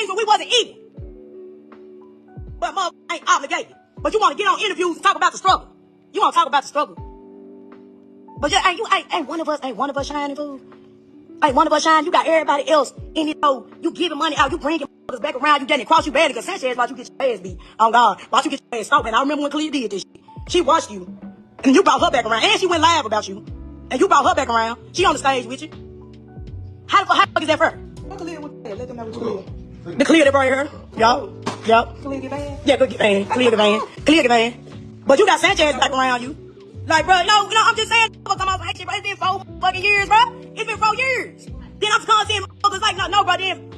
things when we wasn't eating. But mother ain't obligated. But you want to get on interviews and talk about the struggle. You want to talk about the struggle. But just, ain't one of us shining, fool. Ain't one of us shining. You got everybody else in it. You giving money out. You bringing motherfuckers back around. You done cross you badly because Sanchez watch you get your ass beat. Oh God, watch you get your ass stomped. And I remember when Clea did this shit. She watched you. And you brought her back around. And she went live about you. And you brought her back around. She on the stage with you. How the fuck is that for her? Let them know what you did. The Clea that brought her. Yup. Clea get van? Yeah, go get van. Clea get van. But you got Sanchez back around you. Like, bro, no, I'm just saying, come on, hey, shit, bro, it's been 4 fucking years, bro. It's been 4 years. Then I'm seeing motherfuckers like, no, bro, then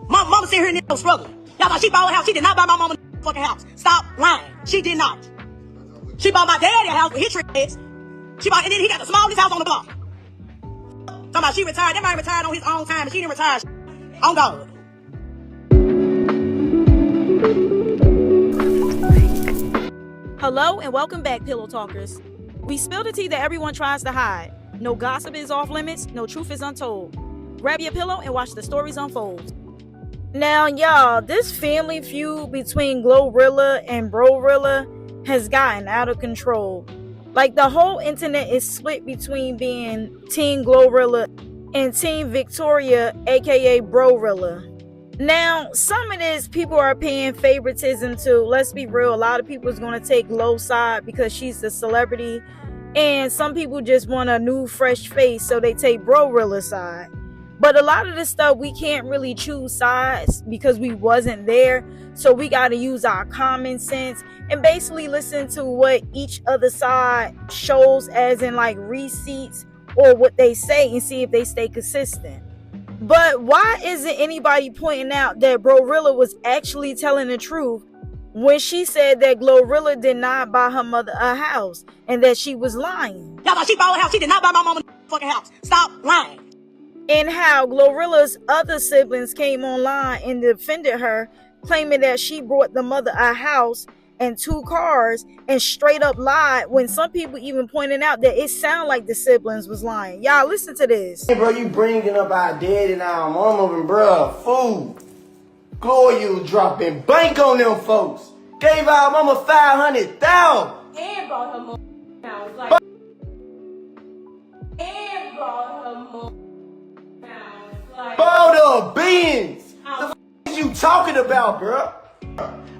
mama sit here in this struggle. Y'all thought she bought a house. She did not buy my mama a fucking house. Stop lying. She did not. She bought my daddy a house with his trick ass. And then he got the smallest house on the block. Talking about she retired. That man retired on his own time, and she didn't retire. On God. Hello and welcome back, Pillow Talkers. We spill the tea that everyone tries to hide. No gossip is off limits, no truth is untold. Grab your pillow and watch the stories unfold. Now, y'all, this family feud between GloRilla and BroRilla has gotten out of control. Like, the whole internet is split between being Team GloRilla and Team Victoria, aka BroRilla. Now, some of this people are paying favoritism to. Let's be real, a lot of people is going to take Glo's side because she's the celebrity, and some people just want a new fresh face, so they take BroRilla's side. But a lot of this stuff, we can't really choose sides because we wasn't there, so we got to use our common sense and basically listen to what each other side shows, as in like receipts or what they say, and see if they stay consistent. But why isn't anybody pointing out that BroRilla was actually telling the truth when she said that GloRilla did not buy her mother a house and that she was lying? Y'all thought she bought a house. She did not buy my mama a fucking house. Stop lying. And how GloRilla's other siblings came online and defended her, claiming that she brought the mother a house and 2 cars and straight up lied, when some people even pointed out that it sounded like the siblings was lying. Y'all listen to this. Hey bro, you bringing up our dad and our mama and bro, fool. Gloria dropping bank on them folks. Gave our mama 500,000. And brought her mom down. Like, and brought her mom down. Like, bought the beans. The f is you talking about, bro?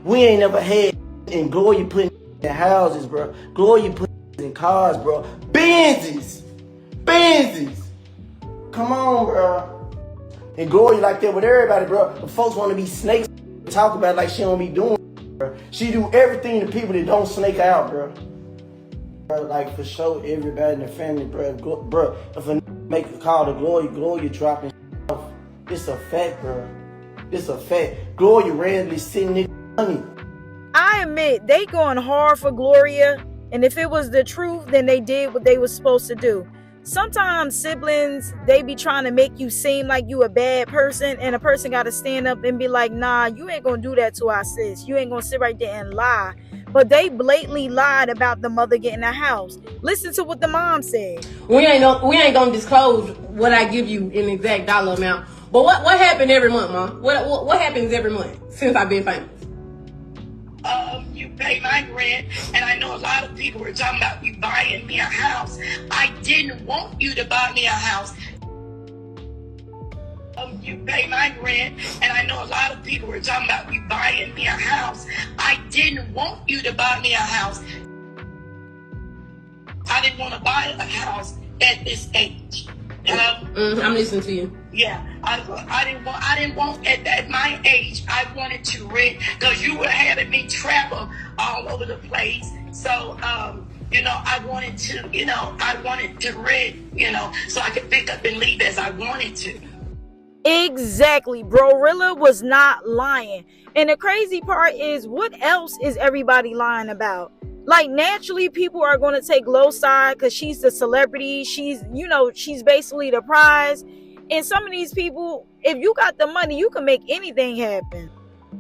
We ain't never had. And Gloria putting in houses, bro. Gloria putting in cars, bro. Benzes. Come on, bro. And Gloria like that with everybody, bro. The folks want to be snakes, talk about it like she don't be doing it, bro. She do everything to people that don't snake out, bro. Like, for sure, everybody in the family, bro. Bro, if a make a call to Gloria dropping off. It's a fact, bro. It's a fact. Gloria randomly sitting there money. I admit they going hard for Gloria, and if it was the truth, then they did what they was supposed to do. Sometimes siblings, they be trying to make you seem like you a bad person, and a person got to stand up and be like, nah, you ain't gonna do that to our sis. You ain't gonna sit right there and lie. But they blatantly lied about the mother getting a house. Listen to what the mom said. we ain't gonna disclose what I give you in exact dollar amount. But what happened every month, Mom? What happens every month since I've been famous? You pay my rent, and I know a lot of people were talking about you buying me a house. I didn't want you to buy me a house. You pay my rent, and I know a lot of people were talking about you buying me a house. I didn't want you to buy me a house. I didn't want to buy a house at this age. Hello? I'm listening to you. Yeah, I didn't want at my age. I wanted to rent because you were having me travel all over the place. So, I wanted to rent, so I could pick up and leave as I wanted to. Exactly. BroRilla was not lying. And the crazy part is, what else is everybody lying about? Like, naturally, people are going to take Glo's side because she's the celebrity. She's basically the prize. And some of these people, if you got the money, you can make anything happen.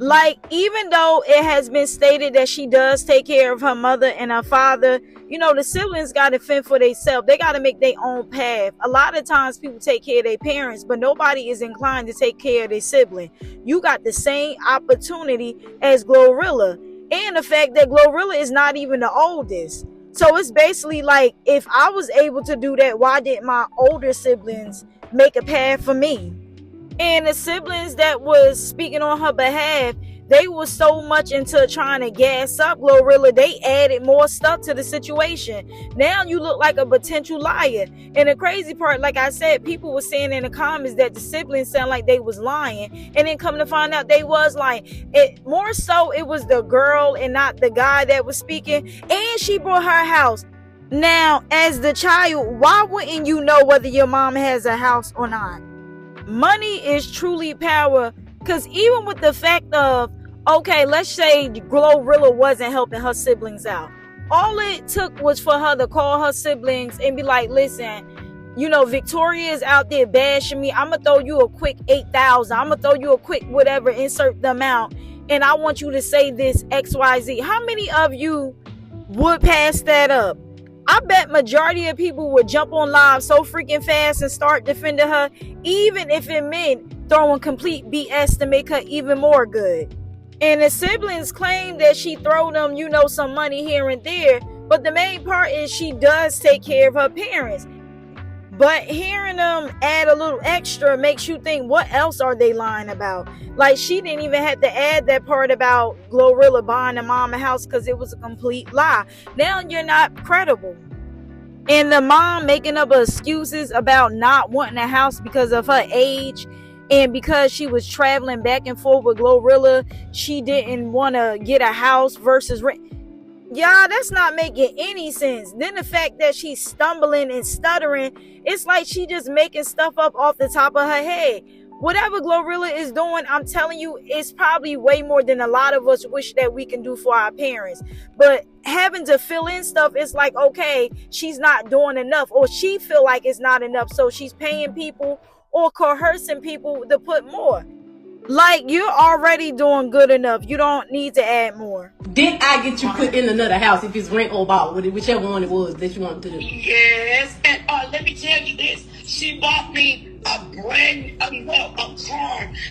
Like, even though it has been stated that she does take care of her mother and her father, you know, the siblings got to fend for themselves. They got to make their own path. A lot of times people take care of their parents, but nobody is inclined to take care of their sibling. You got the same opportunity as GloRilla. And the fact that GloRilla is not even the oldest. So it's basically like, if I was able to do that, why didn't my older siblings make a path for me? And the siblings that was speaking on her behalf, they were so much into trying to gas up GloRilla, they added more stuff to the situation. Now you look like a potential liar. And the crazy part, like I said, people were saying in the comments that the siblings sound like they was lying, and then come to find out they was lying. It more so it was the girl and not the guy that was speaking, and she brought her house. Now, as the child, why wouldn't you know whether your mom has a house or not? Money is truly power, because even with the fact of, okay, let's say GloRilla wasn't helping her siblings out. All it took was for her to call her siblings and be like, listen, you know, Victoria is out there bashing me. I'm going to throw you a quick 8,000. I'm going to throw you a quick whatever, insert the amount. And I want you to say this XYZ. How many of you would pass that up? I bet majority of people would jump on live so freaking fast and start defending her, even if it meant throwing complete BS to make her even more good. And the siblings claim that she throw them, you know, some money here and there, but the main part is she does take care of her parents. But hearing them add a little extra makes you think, what else are they lying about? Like, she didn't even have to add that part about GloRilla buying the mom a house because it was a complete lie. Now you're not credible. And the mom making up excuses about not wanting a house because of her age, and because she was traveling back and forth with GloRilla, she didn't want to get a house versus rent. Y'all, that's not making any sense. Then the fact that she's stumbling and stuttering, it's like she just making stuff up off the top of her head. Whatever GloRilla is doing, I'm telling you, it's probably way more than a lot of us wish that we can do for our parents. But having to fill in stuff, it's like, okay, she's not doing enough, or she feel like it's not enough, so she's paying people or coercing people to put more. Like, you're already doing good enough. You don't need to add more. Did I get you put in another house if it's rent or bought, whichever one it was that you wanted to do? Yes, and let me tell you this. She bought me a car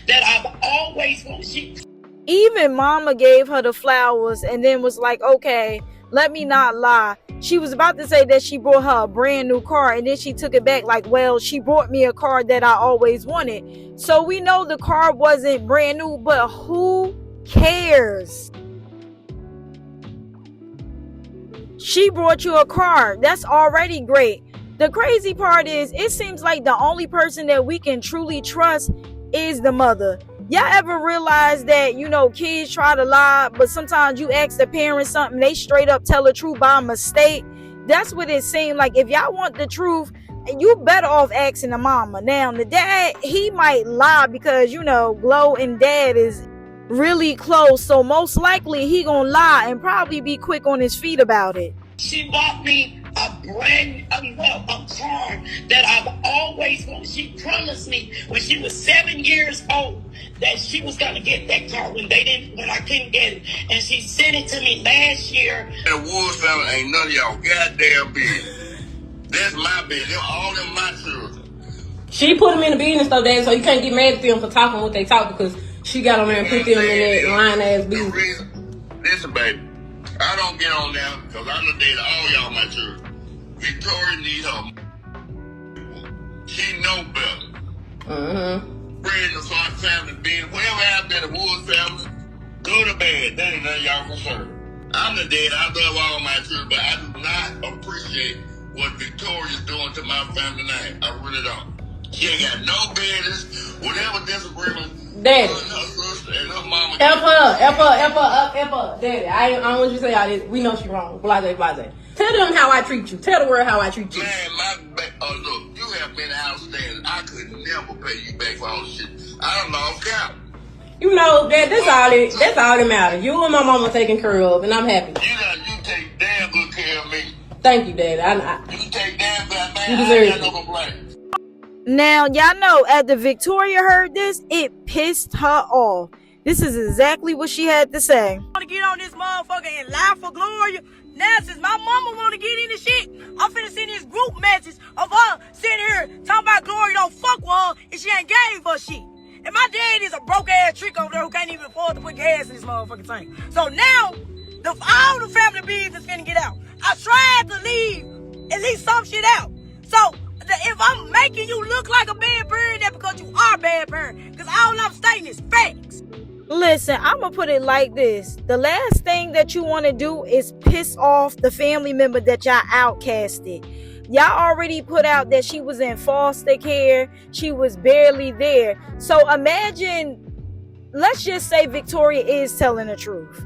that I've always wanted. Even mama gave her the flowers and then was like, okay, let me not lie. She was about to say that she brought her a brand new car, and then she took it back like, well, she brought me a car that I always wanted. So we know the car wasn't brand new, but who cares? She brought you a car. That's already great. The crazy part is, it seems like the only person that we can truly trust is the mother. Y'all ever realize that, you know, kids try to lie, but sometimes you ask the parents something, they straight up tell the truth by mistake? That's what it seemed like. If y'all want the truth, you better off asking the mama. Now, the dad, he might lie because, you know, Glo and dad is really close, so most likely he gonna lie and probably be quick on his feet about it. She bought me a car that I've always wanted. She promised me when she was 7 years old that she was gonna get that car when I couldn't get it, and she sent it to me last year. The Wood family ain't none of y'all goddamn business. That's my business. All them my children. She put them in the business though, Dad, so you can't get mad at them for talking what they talk, because she got on there and put them in that lying ass business. Listen, baby, I don't get on there because I done dated all y'all my children. Victoria need her. She know better. Friends of our family being whatever happened to the Wood family, good or bad, that ain't none of y'all concerned. I'm the dad. I love all my children, but I do not appreciate what Victoria's doing to my family name. I really don't. She ain't got no business. Whatever disagreement, Daddy. her and her sister and her mama. F her. Daddy, I don't want you to say all this. We know she wrong. Blase. Tell them how I treat you. Tell the world how I treat you. Man, look, you have been outstanding. I could never pay you back for all the shit. I done lost count. You know, that's all that matters. You and my mama taking care of, and I'm happy. You take damn good care of me. Thank you, Daddy. You take damn good, man. You I deserve ain't got no complaints. Now, y'all know, after Victoria heard this, it pissed her off. This is exactly what she had to say. I want to get on this motherfucker and lie for Gloria. Now, since my mama want to get into shit, I'm finna send this group message of her sitting here talking about Gloria don't fuck with her and she ain't gave her shit. And my dad is a broke ass trick over there who can't even afford to put gas in this motherfucking tank. So now, all the family business finna get out. I tried to leave at least some shit out. So, if I'm making you look like a bad parent, that's because you are a bad parent. Because all I'm stating is facts. Listen, I'm going to put it like this. The last thing that you want to do is piss off the family member that y'all outcasted. Y'all already put out that she was in foster care. She was barely there. So imagine, let's just say Victoria is telling the truth.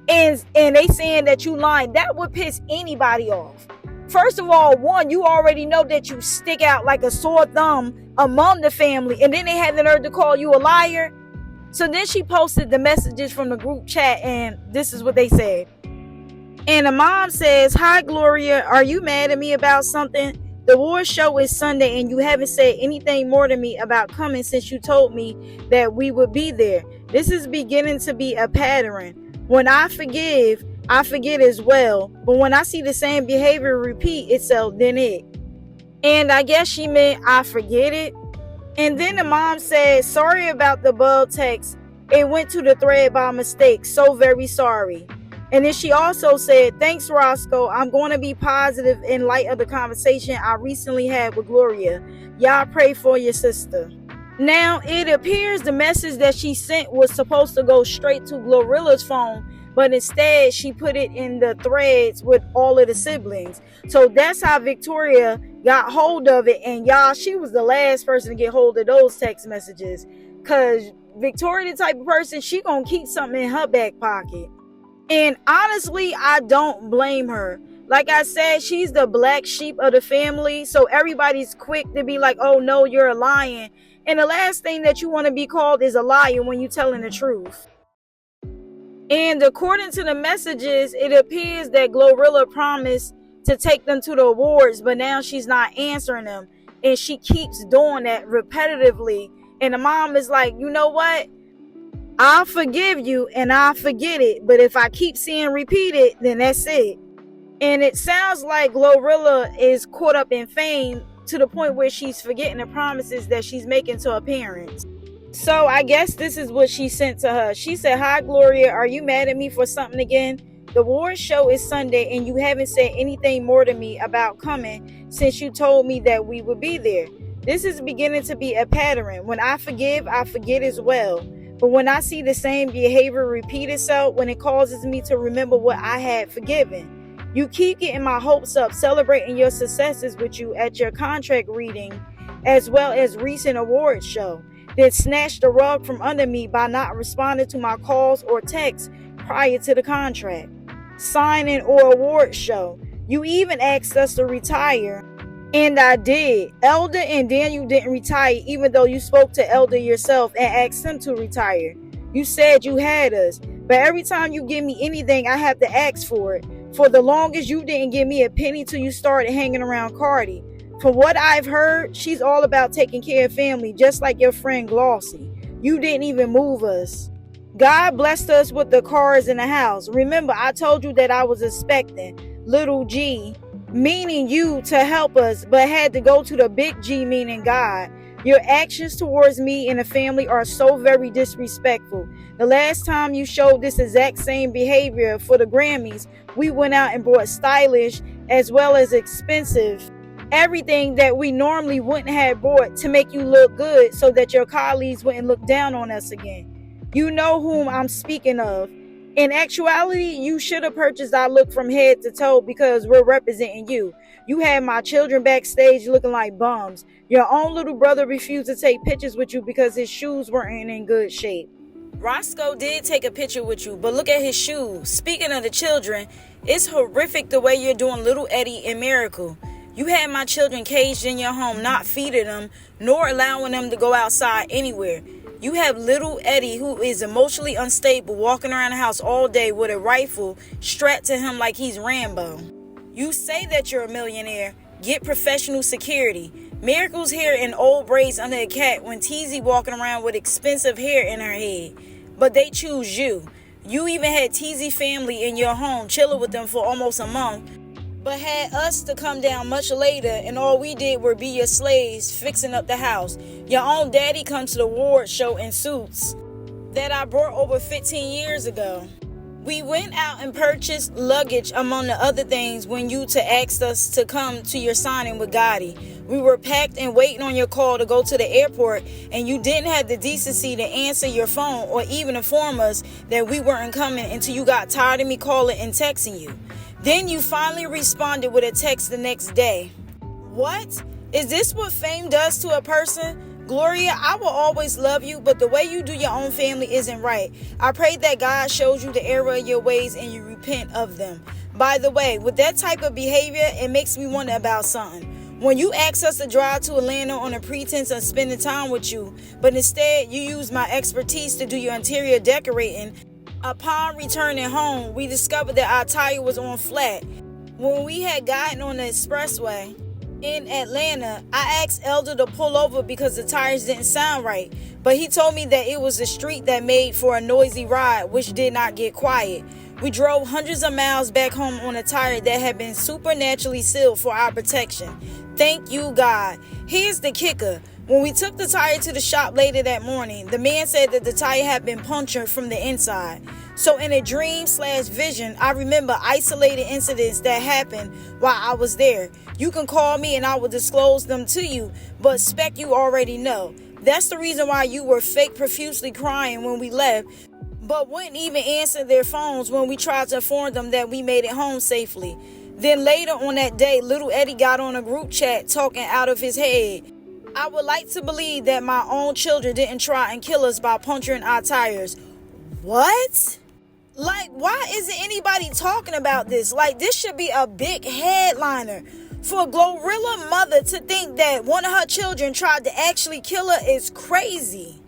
And they saying that you lying. That would piss anybody off. First of all, one, you already know that you stick out like a sore thumb among the family. And then they had the nerve to call you a liar. So then she posted the messages from the group chat, and this is what they said. And the mom says, "Hi, Gloria. Are you mad at me about something? The award show is Sunday, and you haven't said anything more to me about coming since you told me that we would be there. This is beginning to be a pattern. When I forgive, I forget as well. But when I see the same behavior repeat itself, then it." And I guess she meant I forget it. And then the mom said, "Sorry about the above text. It went to the thread by mistake. So very sorry." And then she also said, "Thanks, Roscoe. I'm going to be positive in light of the conversation I recently had with Gloria. Y'all pray for your sister." Now, it appears the message that she sent was supposed to go straight to GloRilla's phone, but instead she put it in the threads with all of the siblings. So that's how Victoria got hold of it. And y'all, she was the last person to get hold of those text messages, because Victoria, the type of person, she gonna keep something in her back pocket. And honestly, I don't blame her. Like I said, she's the black sheep of the family, so everybody's quick to be like, "Oh no, you're a lion." And the last thing that you want to be called is a liar when you're telling the truth. And according to the messages, it appears that GloRilla promised to take them to the awards, but now she's not answering them. And she keeps doing that repetitively. And the mom is like, "You know what? I'll forgive you and I'll forget it. But if I keep seeing repeated, then that's it." And it sounds like GloRilla is caught up in fame to the point where she's forgetting the promises that she's making to her parents. So I guess this is what she sent to her. She said, "Hi, Gloria. Are you mad at me for something again? The award show is Sunday, and you haven't said anything more to me about coming since you told me that we would be there. This is beginning to be a pattern. When I forgive, I forget as well. But when I see the same behavior repeat itself, when it causes me to remember what I had forgiven. You keep getting my hopes up, celebrating your successes with you at your contract reading, as well as recent awards show. Then snatch the rug from under me by not responding to my calls or texts prior to the contract, signing, or award show. You even asked us to retire, and I did. Elder and Daniel didn't retire, even though you spoke to Elder yourself and asked him to retire. You said you had us, but every time you give me anything, I have to ask for it. For the longest, you didn't give me a penny till you started hanging around Cardi. From what I've heard, she's all about taking care of family, just like your friend Glossy. You didn't even move us. God blessed us with the cars in the house. Remember, I told you that I was expecting little G, meaning you, to help us, but had to go to the big G, meaning God. Your actions towards me and the family are so very disrespectful. The last time you showed this exact same behavior for the Grammys, we went out and bought stylish as well as expensive everything that we normally wouldn't have bought to make you look good so that your colleagues wouldn't look down on us again. You know whom I'm speaking of. In actuality, you should have purchased our look from head to toe because we're representing you. You had my children backstage looking like bums. Your own little brother refused to take pictures with you because his shoes weren't in good shape. Roscoe did take a picture with you, but look at his shoes. Speaking of the children, it's horrific the way you're doing little Eddie and Miracle. You had my children caged in your home, not feeding them, nor allowing them to go outside anywhere. You have little Eddie, who is emotionally unstable, walking around the house all day with a rifle strapped to him like he's Rambo. You say that you're a millionaire. Get professional security. Miracle's hair in old braids under a cat when Teasy walking around with expensive hair in her head. but they choose you. You even had TZ family in your home, chilling with them for almost a month, but had us to come down much later, and all we did were be your slaves fixing up the house. Your own daddy comes to the award show in suits that I brought over 15 years ago. We went out and purchased luggage among the other things when you asked us to come to your signing with Gotti. We were packed and waiting on your call to go to the airport, and you didn't have the decency to answer your phone or even inform us that we weren't coming until you got tired of me calling and texting you. Then you finally responded with a text the next day. What? Is this what fame does to a person? GloRilla, I will always love you, but the way you do your own family isn't right. I pray that God shows you the error of your ways and you repent of them. By the way, with that type of behavior, it makes me wonder about something. When you ask us to drive to Atlanta on a pretense of spending time with you, but instead you use my expertise to do your interior decorating, upon returning home, we discovered that our tire was on flat. When we had gotten on the expressway in Atlanta, I asked Elder to pull over because the tires didn't sound right, but he told me that it was a street that made for a noisy ride, which did not get quiet. We drove hundreds of miles back home on a tire that had been supernaturally sealed for our protection. Thank you, God. Here's the kicker. When we took the tire to the shop later that morning, the man said that the tire had been punctured from the inside. So in a dream/vision, I remember isolated incidents that happened while I was there. You can call me and I will disclose them to you, but spec you already know. That's the reason why you were fake profusely crying when we left, but wouldn't even answer their phones when we tried to inform them that we made it home safely. Then later on that day, little Eddie got on a group chat talking out of his head. I would like to believe that my own children didn't try and kill us by puncturing our tires. What? Like, why isn't anybody talking about this? Like, this should be a big headliner. For a GloRilla mother to think that one of her children tried to actually kill her is crazy.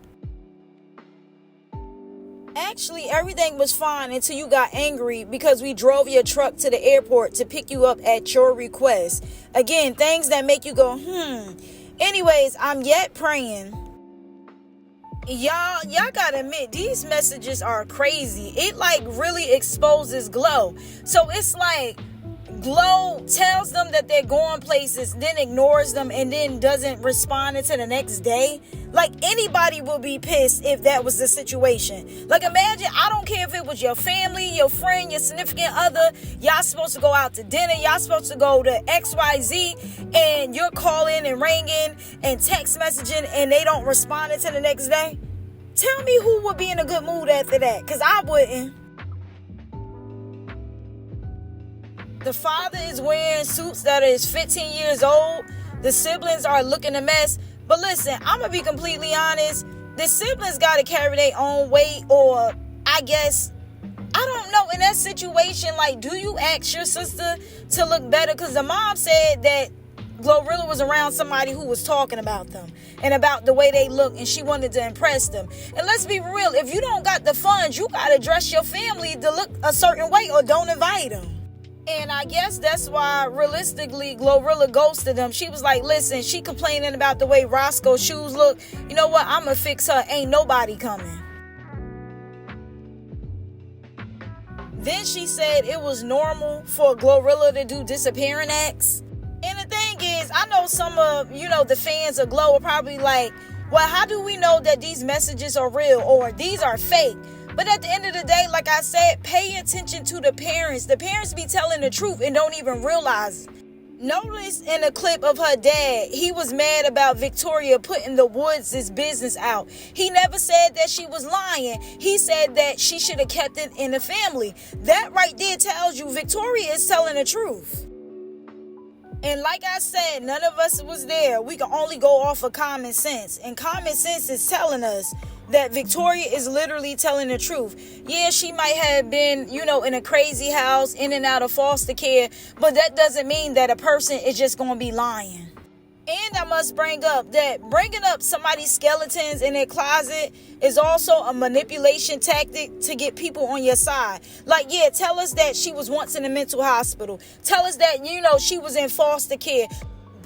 Actually, everything was fine until you got angry because we drove your truck to the airport to pick you up at your request. Again, things that make you go, Anyways, I'm yet praying. Y'all gotta admit, these messages are crazy. It like really exposes Glo. So it's like Glo tells them that they're going places, then ignores them, and then doesn't respond until the next day. Like, anybody would be pissed if that was the situation. Like, imagine, I don't care if it was your family, your friend, your significant other, y'all supposed to go out to dinner, y'all supposed to go to XYZ, and you're calling and ringing and text messaging, and they don't respond until the next day. Tell me who would be in a good mood after that, because I wouldn't. The father is wearing suits that is 15 years old. The siblings are looking a mess. But listen, I'm going to be completely honest. The siblings got to carry their own weight, or I guess, I don't know. In that situation, like, do you ask your sister to look better? Because the mom said that GloRilla was around somebody who was talking about them and about the way they look, and she wanted to impress them. And let's be real, if you don't got the funds, you got to dress your family to look a certain way or don't invite them. And I guess that's why, realistically, GloRilla ghosted them. She was like, listen, she complaining about the way Roscoe's shoes look. You know what? I'm going to fix her. Ain't nobody coming. Then she said it was normal for GloRilla to do disappearing acts. And the thing is, I know some of, the fans of Glo are probably like, well, how do we know that these messages are real or these are fake? But at the end of the day, like I said, pay attention to the parents. The parents be telling the truth and don't even realize it. Notice in a clip of her dad, he was mad about Victoria putting the Woods' business out. He never said that she was lying. He said that she should have kept it in the family. That right there tells you Victoria is telling the truth. And like I said, none of us was there. We can only go off of common sense. And common sense is telling us that Victoria is literally telling the truth. Yeah, she might have been, in a crazy house, in and out of foster care, but that doesn't mean that a person is just going to be lying. And I must bring up that bringing up somebody's skeletons in their closet is also a manipulation tactic to get people on your side. Like, yeah, tell us that she was once in a mental hospital. Tell us that, she was in foster care.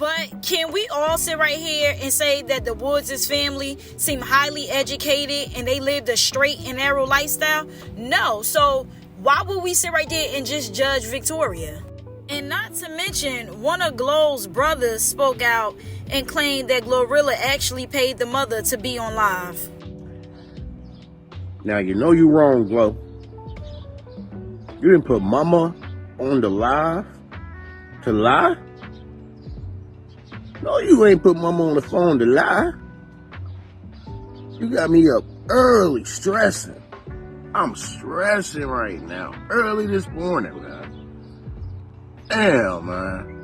But can we all sit right here and say that the Woods' family seem highly educated and they lived a straight and narrow lifestyle? No. So why would we sit right there and just judge Victoria? And not to mention, one of Glo's brothers spoke out and claimed that GloRilla actually paid the mother to be on live. Now, you know you wrong, Glo. You didn't put mama on the live to lie? No, you ain't put mama on the phone to lie. You got me up early stressing. I'm stressing right now. Early this morning, man. Damn, man.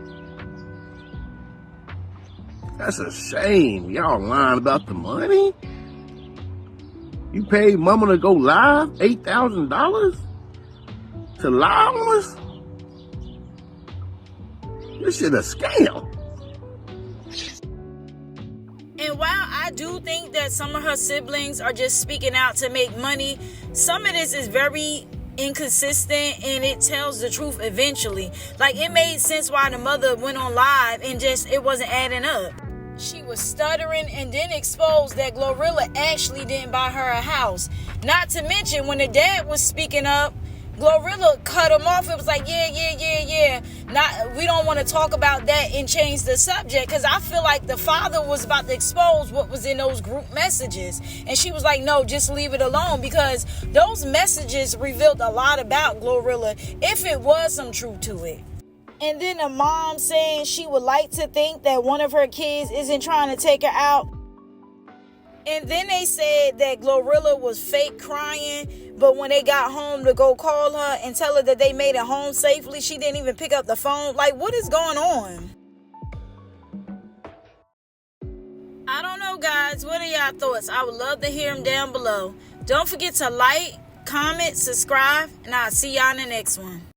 That's a shame. Y'all lying about the money? You paid mama to go live? $8,000? To lie on us? This shit a scam. And while I do think that some of her siblings are just speaking out to make money, some of this is very inconsistent and it tells the truth eventually. Like, it made sense why the mother went on live and just it wasn't adding up. She was stuttering and then exposed that GloRilla actually didn't buy her a house. Not to mention, when the dad was speaking up, GloRilla cut him off. It was like, yeah. We don't want to talk about that and change the subject, because I feel like the father was about to expose what was in those group messages. And she was like, no, just leave it alone, because those messages revealed a lot about GloRilla, if it was some truth to it. And then the mom saying she would like to think that one of her kids isn't trying to take her out. And then they said that GloRilla was fake crying, but when they got home to go call her and tell her that they made it home safely, she didn't even pick up the phone. Like, what is going on? I don't know, guys. What are y'all thoughts? I would love to hear them down below. Don't forget to like, comment, subscribe, and I'll see y'all in the next one.